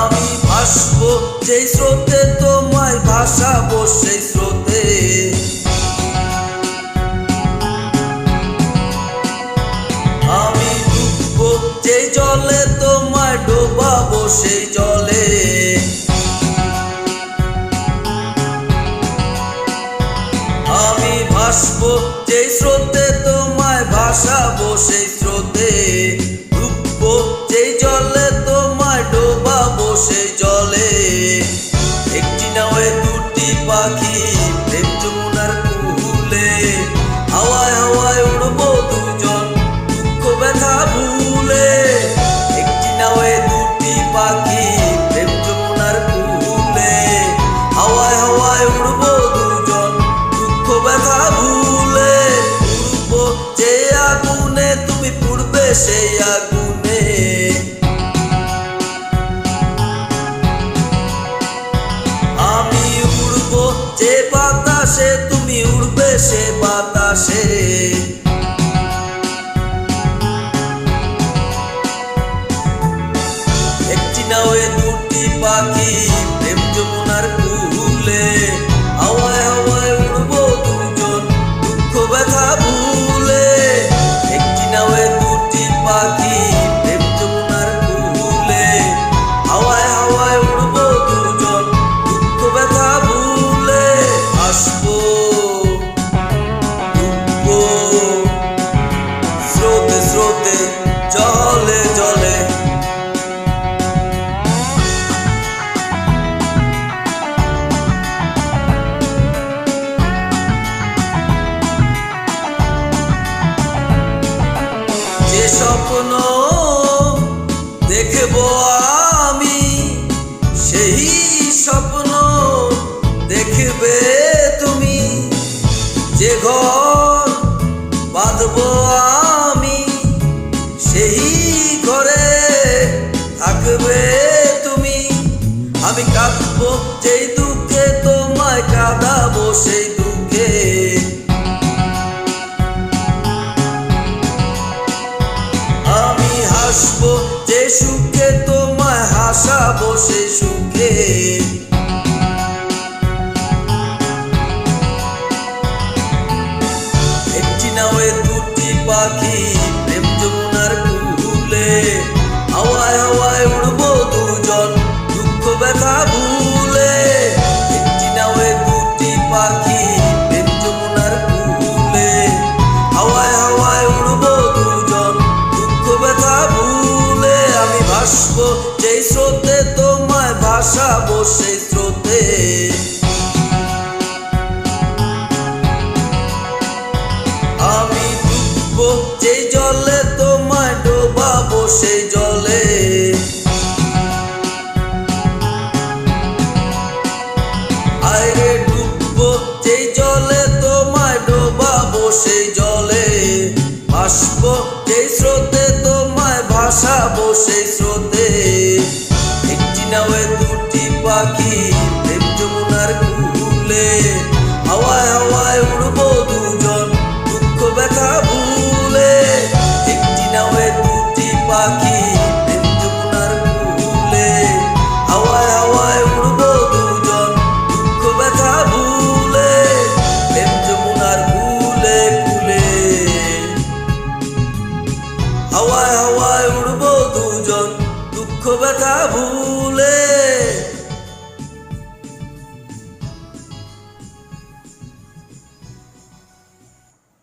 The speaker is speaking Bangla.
আমি ভাসবো যেই স্রোতে, তোমায় ভাসাবো সেই স্রোতে। আমি ডুববো যেই জলে, তোমায় ডোবাবো সেই জলে। আমি ভাসবো যেই স্রোতে, তোমায় ভাসাবো সেই স্রোতে। ডুববো যেই জলে, তোমায় ডোবাবো সেই জলে। একটি নাওয়ে দুটি পাখি, প্রেম যমুনার কূলে। হাওয়ায় হাওয়ায় উড়বো দুজন, দুঃখ ব্যথা ভুলে। একটি নাওয়ে দুটি পাখি, প্রেম যমুনার কূলে। হাওয়ায় হাওয়ায় উড়বো দুজন, দুঃখ ব্যথা ভুলে। উড়বো যে আগুনে, তুমি পুড়বে সেই আগুনে। আমি উড়বো যে বাতাসে, তুমি উড়বে সে বাতাসে। একটি নাওয়ে দুটি পাখি, প্রেম যমুনার কূলে। হাওয়ায় হাওয়ায় উড়বো দুজন, দুঃখ ব্যথা ভুলে। একটি নাওয়ে দুটি পাখি, প্রেম যমুনার কূলে। হাওয়ায় হাওয়ায় উড়বো দুজন, দুঃখ ব্যথা ভুলে। আসবো ডুববো স্রোতে স্রোতে, জলে জলে। যে স্বপ্ন দেখবো আমি, সেই স্বপ্ন দেখবে তুমি। যে ঘর বাঁধবো আমি, সেই ঘরে থাকবে তুমি। আমি কাঁদবো যেই দুঃখে, তোমায় কাঁদাবো সেই দুঃখে। আমি হাসবো যে সুখে, তোমায় হাসাবো সেই সুখে। একটি নাওয়ে দুটি পাখি, প্রেম যমুনার কূলে। হাওয়ায় হাওয়ায় উড়বো দুজন, দুঃখ ব্যথা ভুলে। একটি নাওয়ে দুটি পাখি, প্রেম যমুনার কূলে। হাওয়ায় হাওয়ায় উড়বো দুজন, দুঃখ ব্যথা ভুলে। আমি ভাসবো যেই স্রোতে, তোমায় ভাসাবো সেই স্রোতে। আমি ডুববো যেই জলে, তোমায় ডোবাবো সেই জলে। আরে ডুববো যেই জলে, তোমায় ডোবাবো সেই জলে। ভাসবো যেই স্রোতে, তোমায় ভাসাবো সেই স্রোতে। একটি নাওয়ে দুটি পাখি, প্রেম যমুনার কূলে। হাওয়ায় হাওয়ায় উড়বো দুজন, দুঃখ ব্যথা ভুলে। একটি নাওয়ে দুটি পাখি, প্রেম যমুনার কূলে। হাওয়ায় হাওয়ায় উড়বো দুজন, দুঃখ ব্যথা ভুলে। প্রেম যমুনার কূলে কূলে। হাওয়ায় হাওয়ায় উড়বো দুজন, দুঃখ ব্যথা ভুলে।